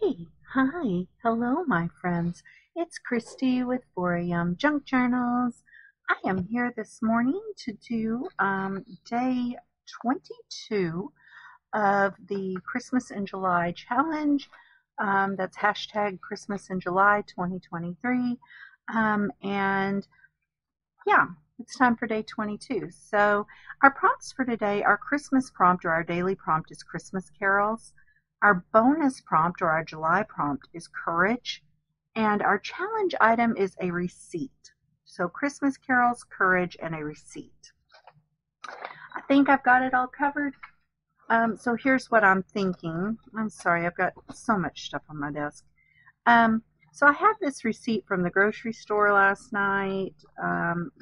Hey, hi, hello, my friends. It's Christy with 4am Junk Journals. I am here this morning to do day 22 of the Christmas in July challenge. That's hashtag Christmas in July 2023. And yeah, it's time for day 22. So, our prompts for today, our Christmas prompt or our daily prompt is Christmas carols. Our bonus prompt or our July prompt is courage. And our challenge item is a receipt. So, Christmas carols, courage, and a receipt. I think I've got it all covered. So, here's what I'm thinking. I'm sorry, I've got so much stuff on my desk. So I have this receipt from the grocery store last night,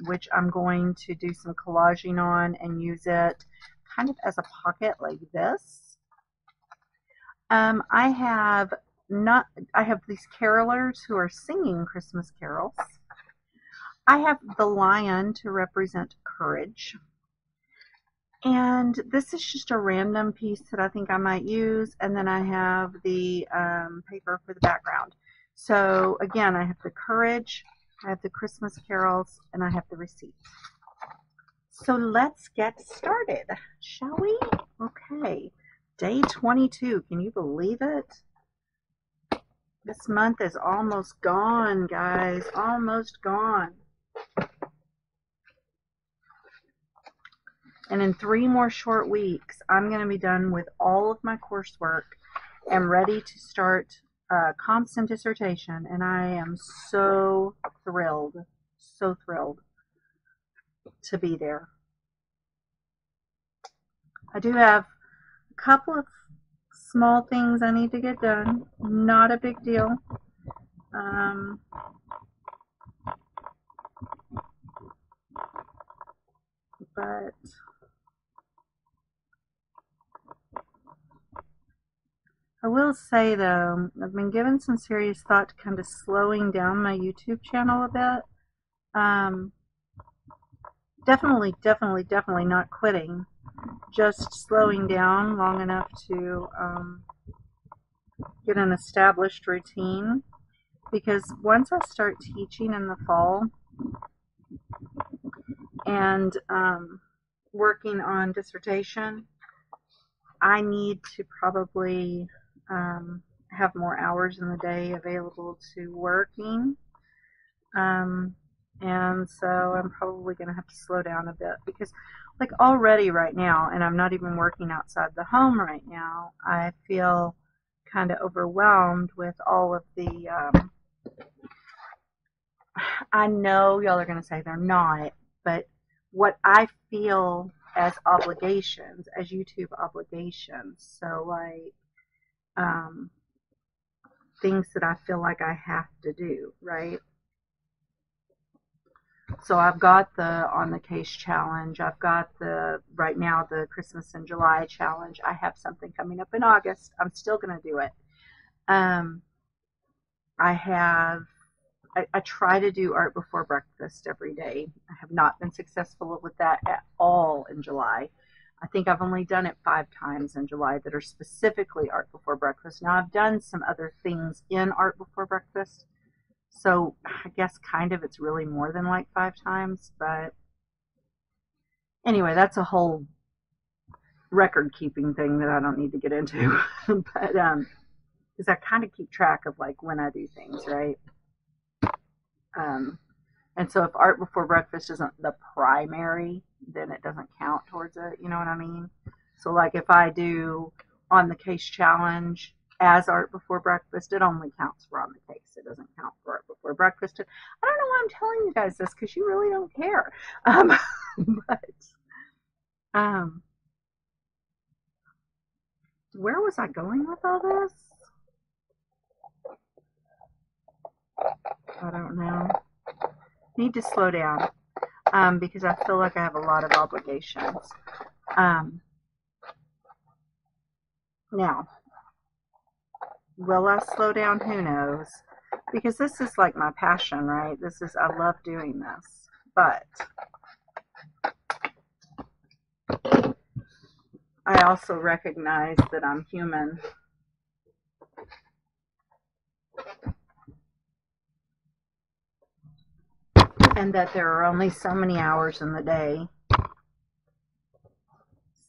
which I'm going to do some collaging on and use it kind of as a pocket like this. I have these carolers who are singing Christmas carols. I have the lion to represent courage. And this is just a random piece that I think I might use. And then I have the paper for the background. So again, I have the courage, I have the Christmas carols, and I have the receipt. So let's get started, shall we? Okay, day 22. Can you believe it? This month is almost gone, guys. Almost gone. And in 3 more short weeks, I'm going to be done with all of my coursework and ready to start comps and dissertation, and I am so thrilled to be there. I do have a couple of small things I need to get done. Not a big deal. But I will say, though, I've been giving some serious thought to kind of slowing down my YouTube channel a bit. Definitely not quitting. Just slowing down long enough to get an established routine. Because once I start teaching in the fall and working on dissertation, I need to probably have more hours in the day available to working. And so I'm probably going to have to slow down a bit because, like, already right now, and I'm not even working outside the home right now, I feel kind of overwhelmed with all of the. I know y'all are going to say they're not, but what I feel as obligations, as YouTube obligations, so like things that I feel like I have to do, right? So I've got the on the case challenge. I've got right now the Christmas in July challenge. I have something coming up in August. I'm still going to do it. I try to do art before breakfast every day. I have not been successful with that at all in July. I think I've only done it 5 times in July that are specifically art before breakfast. Now I've done some other things in art before breakfast. So I guess kind of it's really more than like 5 times, but anyway, that's a whole record keeping thing that I don't need to get into. But because I kind of keep track of like when I do things, right? And so if art before breakfast isn't the primary, then it doesn't count towards it. You know what I mean? So like if I do on the case challenge as art before breakfast, it only counts for on the case. It doesn't count for art before breakfast. I don't know why I'm telling you guys this because you really don't care. But where was I going with all this? I don't know. Need to slow down because I feel like I have a lot of obligations. Now, will I slow down? Who knows? Because this is like my passion, right? I love doing this. But I also recognize that I'm human and that there are only so many hours in the day.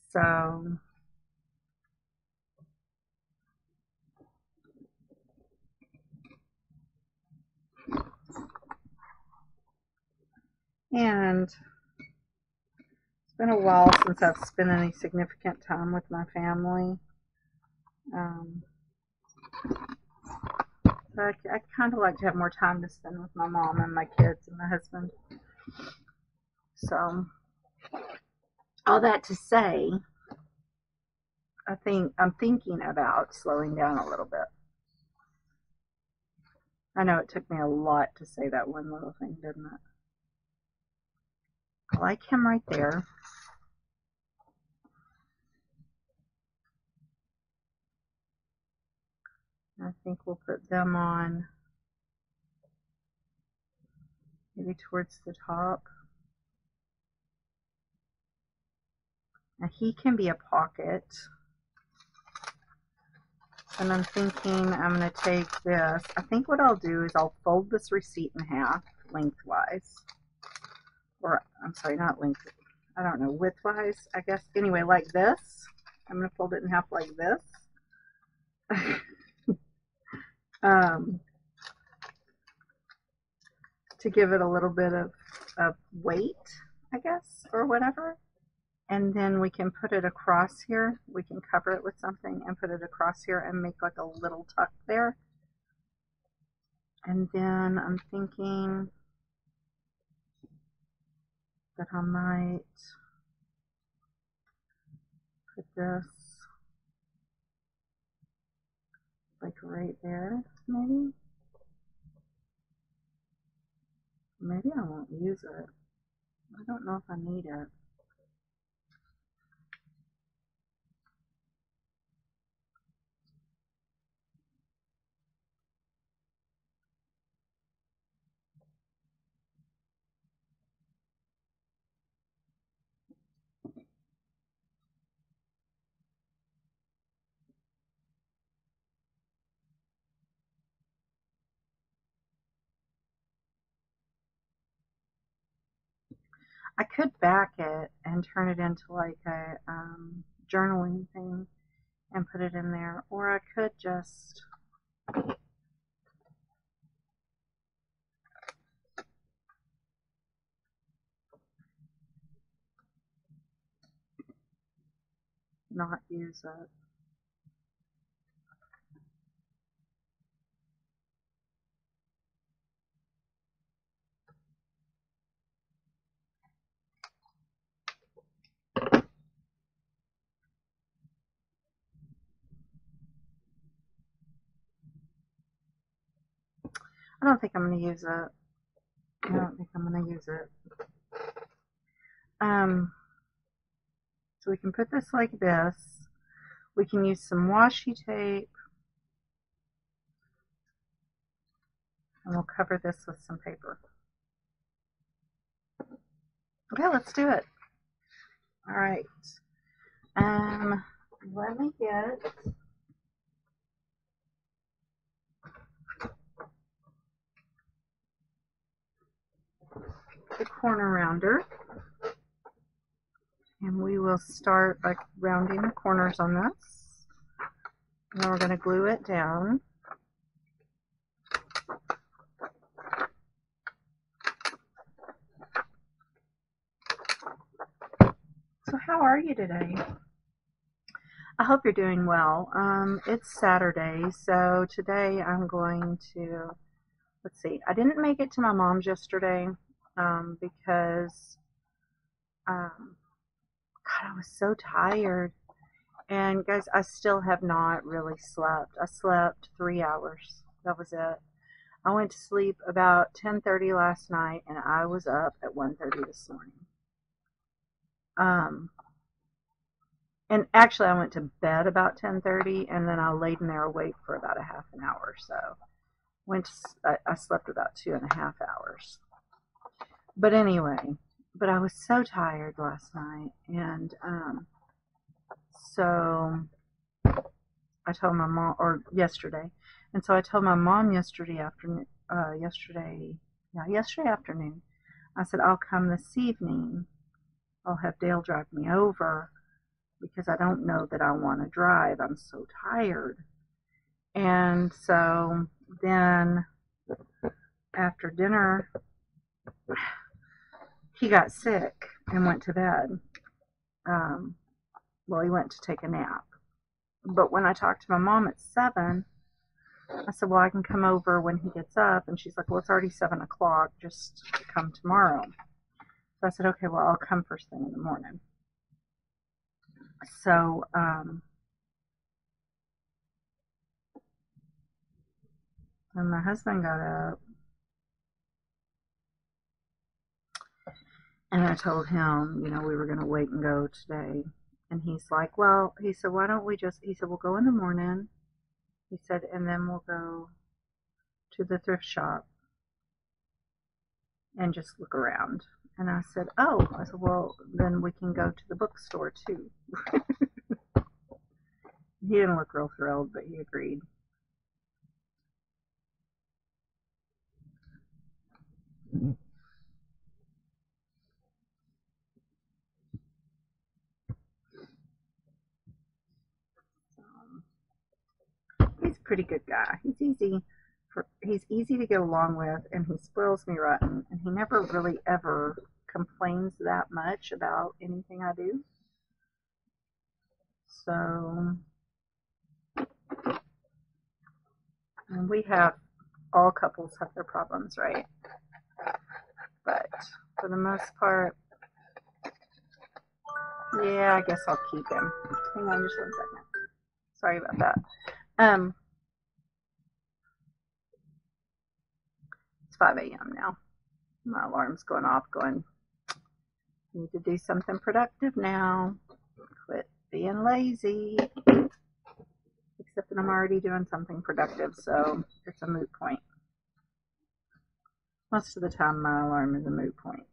So and it's been a while since I've spent any significant time with my family. So I kind of like to have more time to spend with my mom and my kids and my husband. So all that to say, I'm thinking about slowing down a little bit. I know it took me a lot to say that one little thing, didn't it? I like him right there. I think we'll put them on maybe towards the top. Now he can be a pocket. And I'm thinking I'm going to take this. I think what I'll do is I'll fold this receipt in half lengthwise. Or, I'm sorry, not length. I don't know, widthwise, I guess. Anyway, like this. I'm going to fold it in half like this. To give it a little bit of weight, I guess, or whatever. And then we can put it across here. We can cover it with something and put it across here and make like a little tuck there. And then I'm thinking that I might put this like right there, maybe. Maybe I won't use it. I don't know if I need it. I could back it and turn it into like a journaling thing and put it in there, or I could just not use it. I don't think I'm going to use it. I don't think I'm going to use it. So we can put this like this. We can use some washi tape. And we'll cover this with some paper. Okay, let's do it. All right. Let me get the corner rounder. And we will start by rounding the corners on this. And then we're going to glue it down. So how are you today? I hope you're doing well. It's Saturday, so today I'm going to, let's see, I didn't make it to my mom's yesterday because God, I was so tired. And guys, I still have not really slept. I slept 3 hours. That was it. I went to sleep about 10:30 last night, and I was up at 1:30 this morning. And actually, I went to bed about 10:30, and then I laid in there awake for about a half an hour. So I slept about 2.5 hours. But anyway, but I was so tired last night, and so I told my mom, or yesterday, and so I told my mom yesterday afternoon. I said, I'll come this evening. I'll have Dale drive me over because I don't know that I want to drive. I'm so tired. And so then after dinner, he got sick and went to bed. Well, he went to take a nap. But when I talked to my mom at 7, I said, well, I can come over when he gets up. And she's like, well, it's already 7 o'clock. Just come tomorrow. So I said, okay, well, I'll come first thing in the morning. So, when my husband got up, and I told him, we were going to wait and go today. And he's like, well, he said, why don't we he said, we'll go in the morning. He said, and then we'll go to the thrift shop and just look around. And I said, well, then we can go to the bookstore too. He didn't look real thrilled, but he agreed. He's a pretty good guy. He's easy to get along with, and he spoils me rotten, and he never really ever complains that much about anything I do. So, and all couples have their problems, right? But for the most part, yeah, I guess I'll keep him. Hang on just 1 second. Sorry about that. It's 5 a.m. now. My alarm's going off, going, need to do something productive now. Quit being lazy. Except that I'm already doing something productive, so it's a moot point. Most of the time, my alarm is a moot point.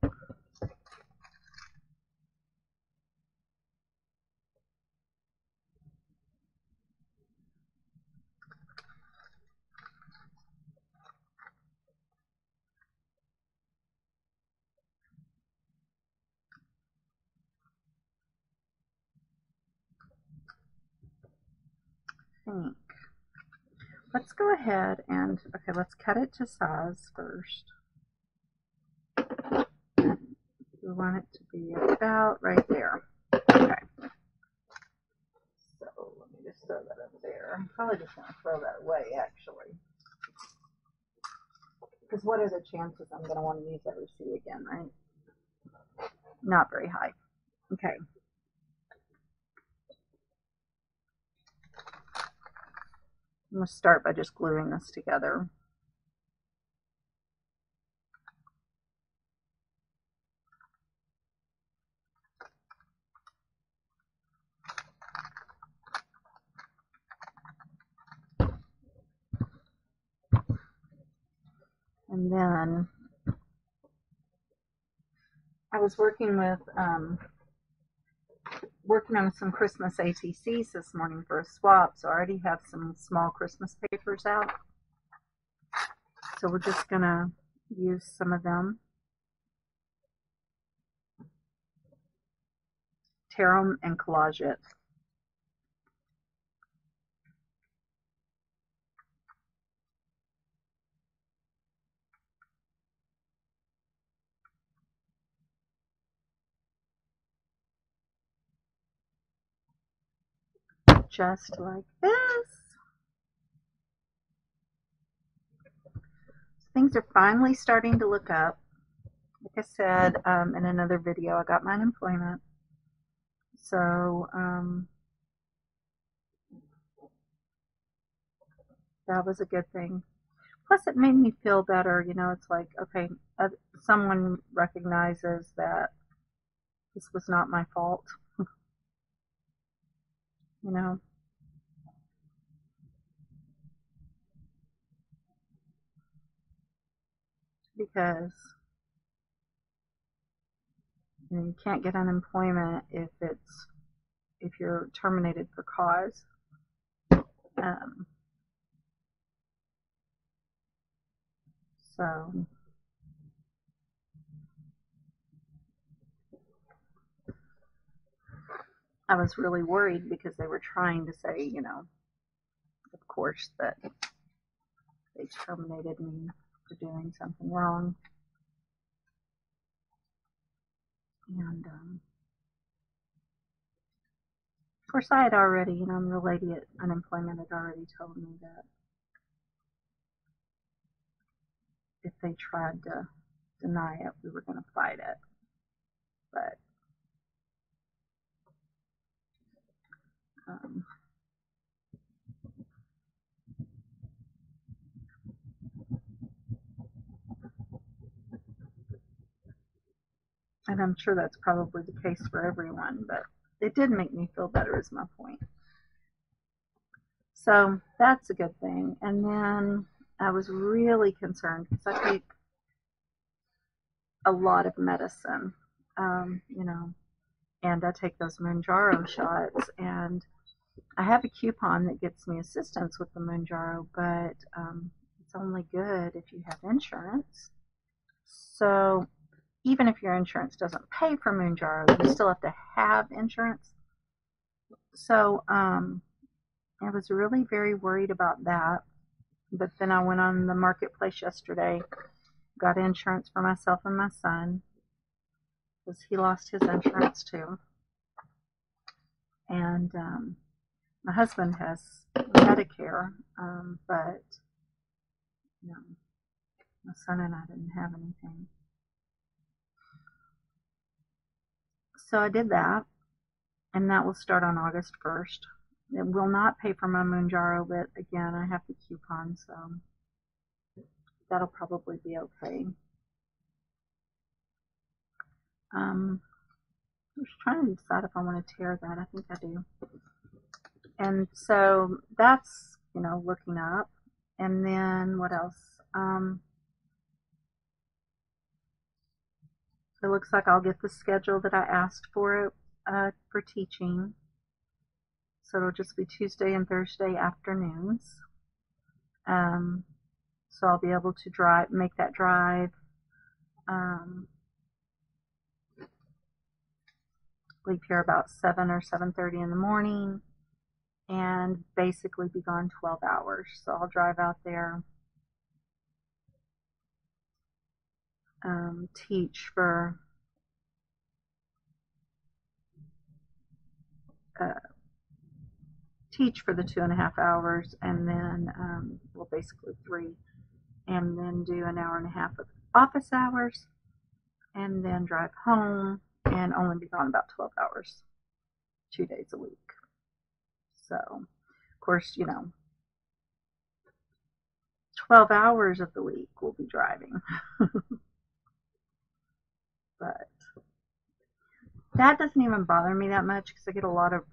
Let's go ahead and, okay, let's cut it to size first. We want it to be about right there. Okay. So let me just throw that over there. I'm probably just going to throw that away, actually. Because what are the chances I'm going to want to use that receipt again, right? Not very high. Okay. I'm going to start by just gluing this together. And then I was working on some Christmas ATCs this morning for a swap, so I already have some small Christmas papers out. So we're just going to use some of them. Tear them and collage it. Just like this. Things are finally starting to look up. Like I said in another video, I got my unemployment. So that was a good thing. Plus, it made me feel better. It's like, okay, someone recognizes that this was not my fault. Because you can't get unemployment if you're terminated for cause. So I was really worried because they were trying to say, of course, that they terminated me for doing something wrong. And of course, I had already, the lady at unemployment had already told me that if they tried to deny it, we were going to fight it. But um, and I'm sure that's probably the case for everyone, but it did make me feel better, is my point. So that's a good thing. And then I was really concerned because I take a lot of medicine, and I take those Mounjaro shots, and I have a coupon that gets me assistance with the Mounjaro, but it's only good if you have insurance. So even if your insurance doesn't pay for Mounjaro, you still have to have insurance. So I was really very worried about that. But then I went on the marketplace yesterday, got insurance for myself and my son, because he lost his insurance too. And my husband has Medicare, but my son and I didn't have anything. So I did that, and that will start on August 1st. It will not pay for my Mounjaro, but again, I have the coupon, so that'll probably be okay. I was trying to decide if I want to tear that. I think I do. And so that's, looking up. And then what else? It looks like I'll get the schedule that I asked for teaching. So it'll just be Tuesday and Thursday afternoons. So I'll be able to make that drive. Leave here about 7 or 7:30 in the morning, and basically be gone 12 hours. So I'll drive out there, teach for the 2.5 hours, and then basically 3, and then do an hour and a half of office hours, and then drive home and only be gone about 12 hours, 2 days a week. So, of course, 12 hours of the week we'll be driving. But that doesn't even bother me that much because I get a lot of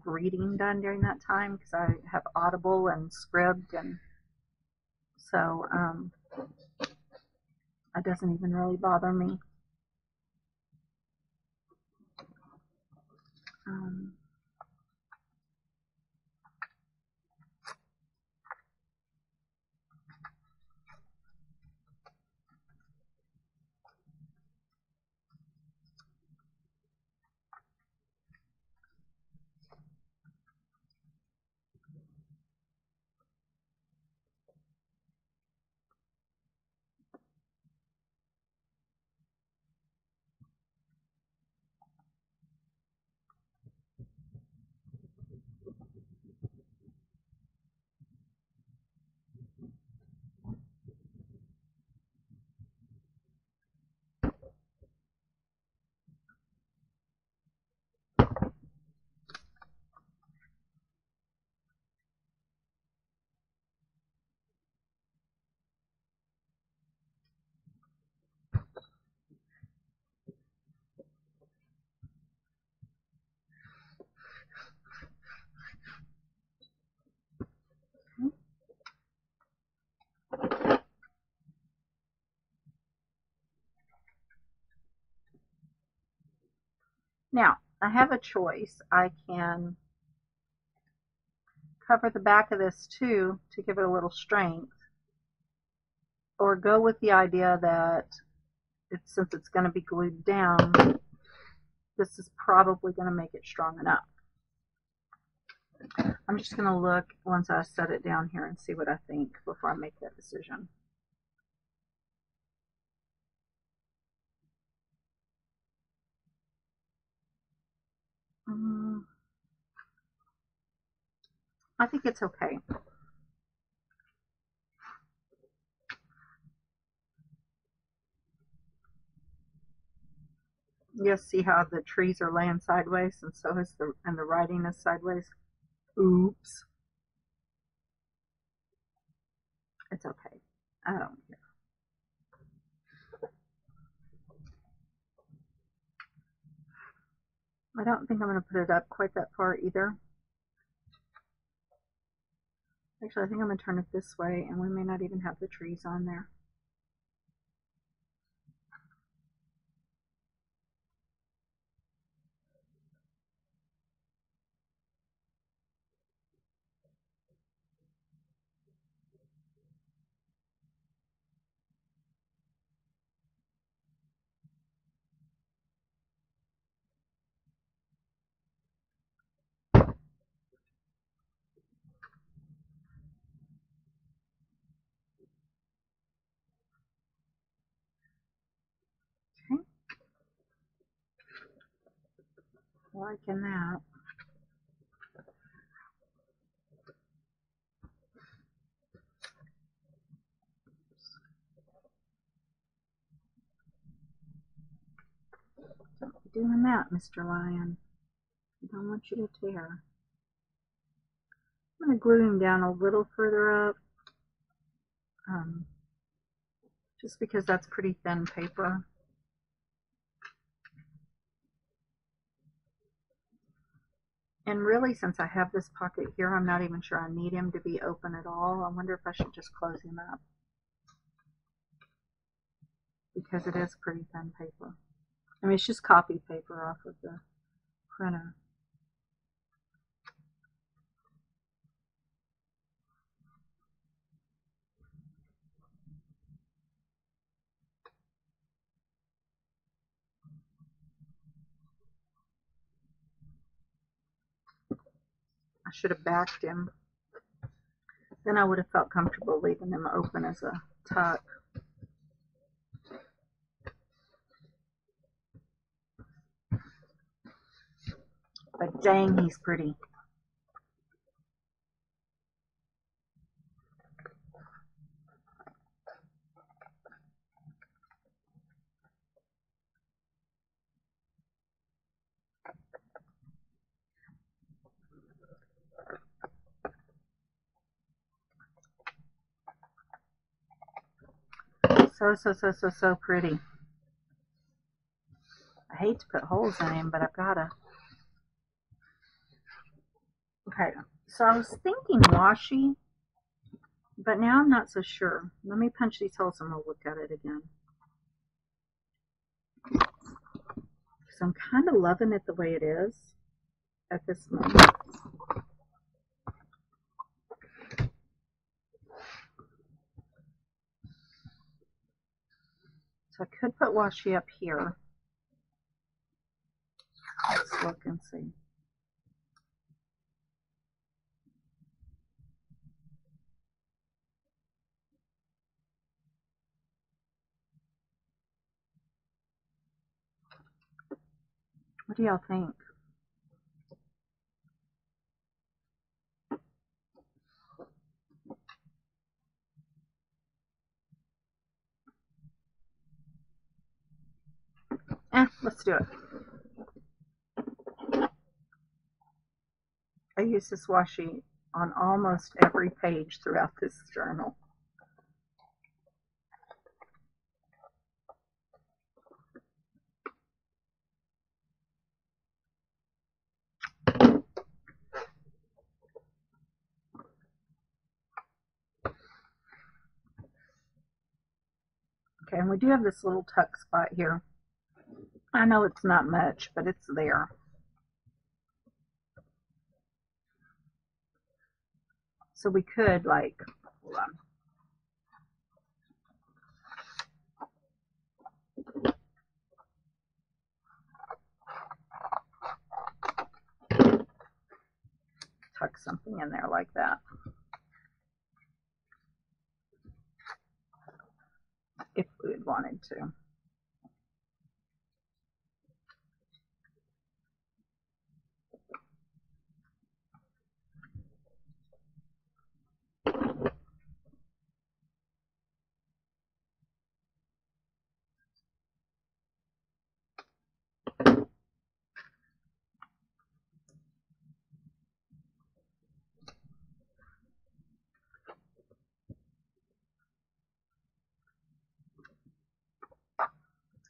reading done during that time because I have Audible and Scribd, and so that doesn't even really bother me. Now, I have a choice. I can cover the back of this too to give it a little strength, or go with the idea that since it's going to be glued down, this is probably going to make it strong enough. I'm just going to look once I set it down here and see what I think before I make that decision. I think it's okay. You see how the trees are laying sideways, and so is the writing is sideways. Oops. It's okay. I don't care. I don't think I'm going to put it up quite that far either. Actually, I think I'm going to turn it this way, and we may not even have the trees on there. Okay. Liking that. Don't be doing that, Mr. Lion. I don't want you to tear. I'm going to glue him down a little further up, just because that's pretty thin paper. And really, since I have this pocket here, I'm not even sure I need him to be open at all. I wonder if I should just close him up, because it is pretty thin paper. I mean, it's just copy paper off of the printer. I should have backed him. Then I would have felt comfortable leaving him open as a tuck. But dang, he's pretty. So pretty. I hate to put holes in him, but I've gotta. Okay, so I was thinking washi, but now I'm not so sure. Let me punch these holes and we'll look at it again. So I'm kind of loving it the way it is at this moment. So I could put washi up here. Let's look and see. What do y'all think? Let's do it. I use this washi on almost every page throughout this journal. Okay, and we do have this little tuck spot here. I know it's not much, but it's there. So we could, like, hold on. Tuck something in there like that. If we had wanted to.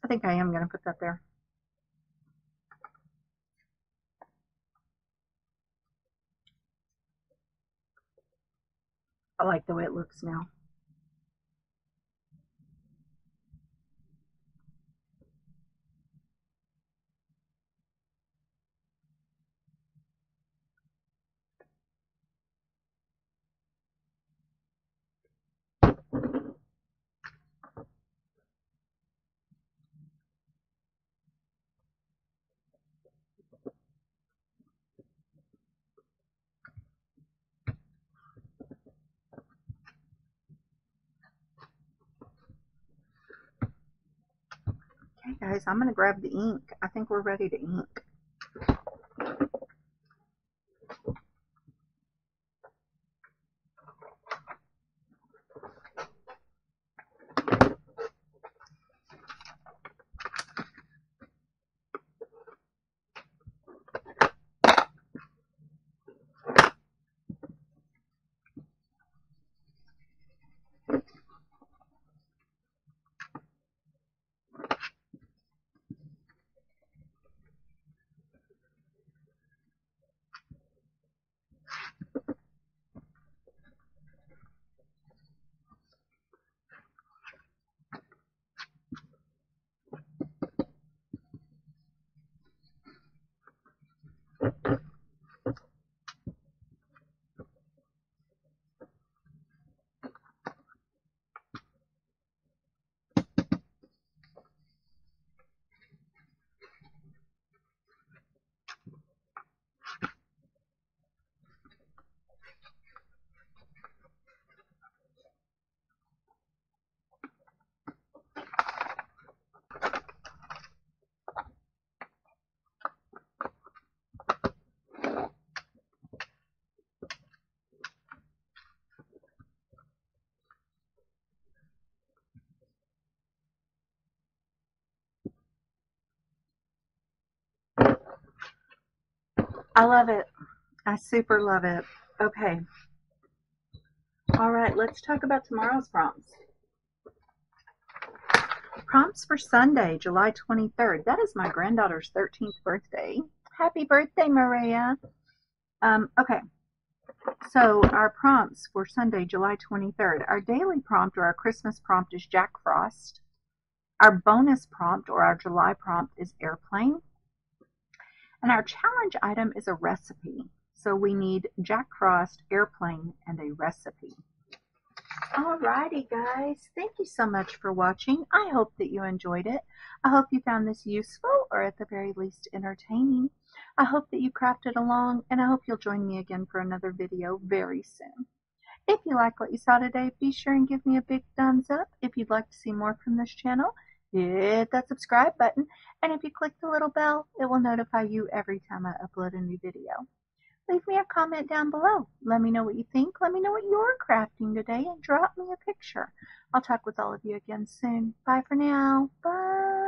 I think I am going to put that there. I like the way it looks now. Okay, guys, I'm going to grab the ink. I think we're ready to ink. I love it. I super love it. Okay. All right, let's talk about tomorrow's prompts. Prompts for Sunday, July 23rd. That is my granddaughter's 13th birthday. Happy birthday, Maria. Okay. So our prompts for Sunday, July 23rd. Our daily prompt or our Christmas prompt is Jack Frost. Our bonus prompt or our July prompt is airplane. And our challenge item is a recipe. So we need Jack Frost, airplane, and a recipe. Alrighty, guys. Thank you so much for watching. I hope that you enjoyed it. I hope you found this useful or at the very least entertaining. I hope that you crafted along, and I hope you'll join me again for another video very soon. If you like what you saw today, be sure and give me a big thumbs up. If you'd like to see more from this channel, hit that subscribe button, and if you click the little bell, it will notify you every time I upload a new video. Leave me a comment down below. Let me know what you think. Let me know what you're crafting today, and drop me a picture. I'll talk with all of you again soon. Bye for now. Bye.